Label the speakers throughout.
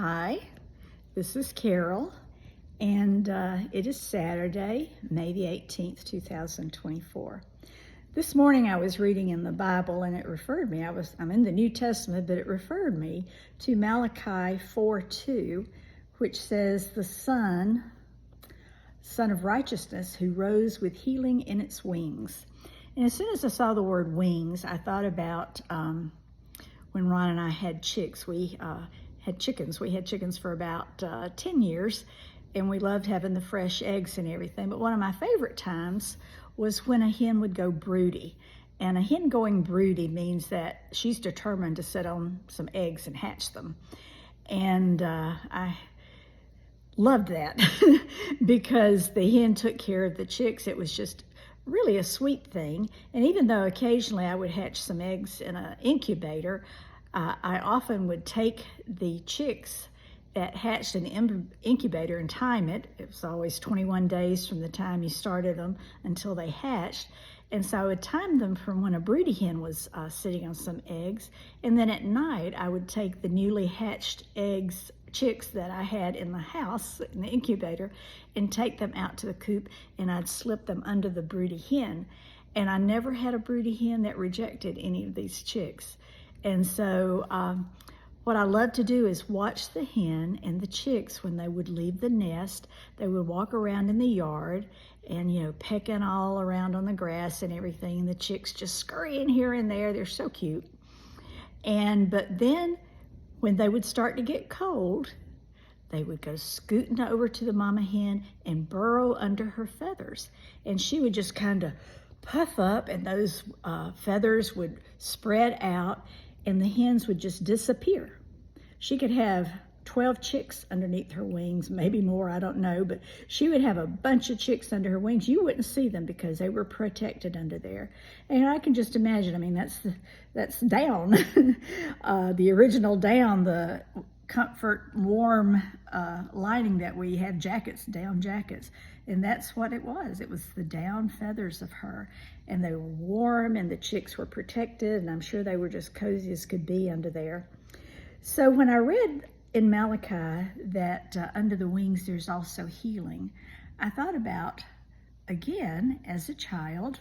Speaker 1: Hi, this is Carol, and it is Saturday, May the 18th, 2024. This morning I was reading in the Bible and it referred me, I'm in the New Testament, but it referred me to Malachi 4:2, which says, the Son of righteousness who rose with healing in its wings. And as soon as I saw the word wings, I thought about when Ron and I had chicks. We had chickens. We had chickens for about 10 years, and we loved having the fresh eggs and everything. But one of my favorite times was when a hen would go broody. And a hen going broody means that she's determined to sit on some eggs and hatch them. And I loved that because the hen took care of the chicks. It was just really a sweet thing. And even though occasionally I would hatch some eggs in an incubator, I often would take the chicks that hatched in the incubator and time it. It was always 21 days from the time you started them until they hatched. And so I would time them from when a broody hen was sitting on some eggs. And then at night, I would take the newly hatched chicks that I had in the house, in the incubator, and take them out to the coop, and I'd slip them under the broody hen. And I never had a broody hen that rejected any of these chicks. And so what I love to do is watch the hen and the chicks when they would leave the nest. They would walk around in the yard and, pecking all around on the grass and everything. And the chicks just scurrying here and there. They're so cute. But then when they would start to get cold, they would go scooting over to the mama hen and burrow under her feathers. And she would just kind of puff up, and those feathers would spread out, and the hens would just disappear. She could have 12 chicks underneath her wings, maybe more, I don't know, but she would have a bunch of chicks under her wings. You wouldn't see them because they were protected under there. And I can just imagine, that's down, the original down, the comfort, warm lining that we have down jackets. And that's what it was. It was the down feathers of her. And they were warm, and the chicks were protected, and I'm sure they were just cozy as could be under there. So when I read in Malachi that under the wings there's also healing, I thought about, again, as a child,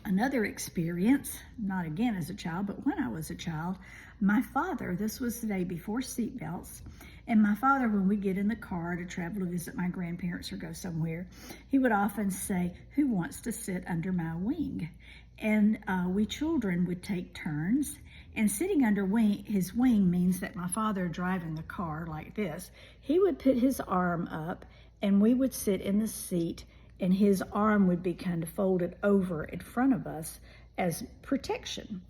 Speaker 1: another experience, not again as a child, but when I was a child. My father, this was the day before seatbelts, and my father, when we get in the car to travel to visit my grandparents or go somewhere, he would often say, "Who wants to sit under my wing?" And we children would take turns, and sitting under his wing means that my father driving the car like this, he would put his arm up, and we would sit in the seat, and his arm would be kind of folded over in front of us as protection.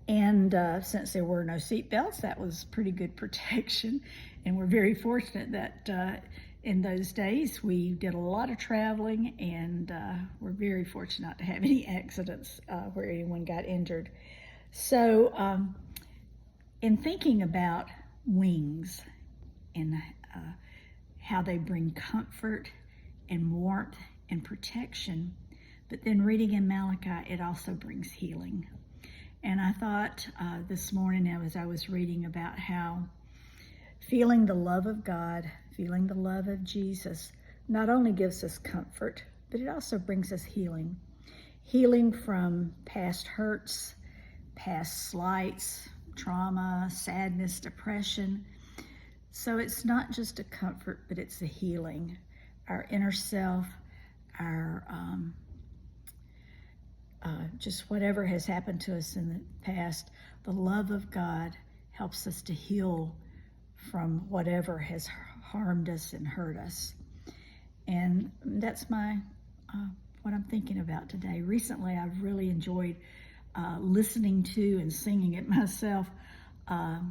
Speaker 1: And since there were no seat belts, that was pretty good protection. And we're very fortunate that in those days we did a lot of traveling, and we're very fortunate not to have any accidents where anyone got injured. So in thinking about wings and how they bring comfort and warmth and protection, but then reading in Malachi, it also brings healing. And I thought this morning as I was reading about how feeling the love of God, feeling the love of Jesus, not only gives us comfort, but it also brings us healing. Healing from past hurts, past slights, trauma, sadness, depression. So it's not just a comfort, but it's a healing. Our inner self, our just whatever has happened to us in the past, the love of God helps us to heal from whatever has harmed us and hurt us. And that's my what I'm thinking about today. Recently, I've really enjoyed listening to and singing it myself. Not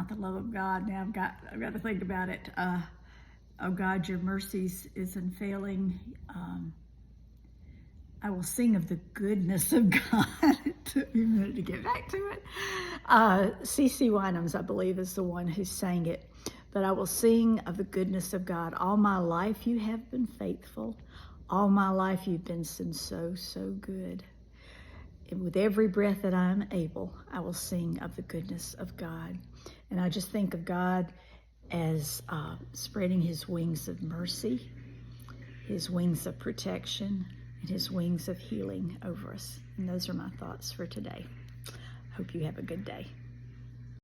Speaker 1: the love of God. Now I've got to think about it. Oh God, your mercies is unfailing. I will sing of the goodness of God. It took me a minute to get back to it. C.C. Winans, I believe, is the one who sang it. But I will sing of the goodness of God. All my life you have been faithful. All my life you've been so, so good. with every breath that I am able, I will sing of the goodness of God. And I just think of God as spreading his wings of mercy, his wings of protection, and his wings of healing over us. And those are my thoughts for today. Hope you have a good day.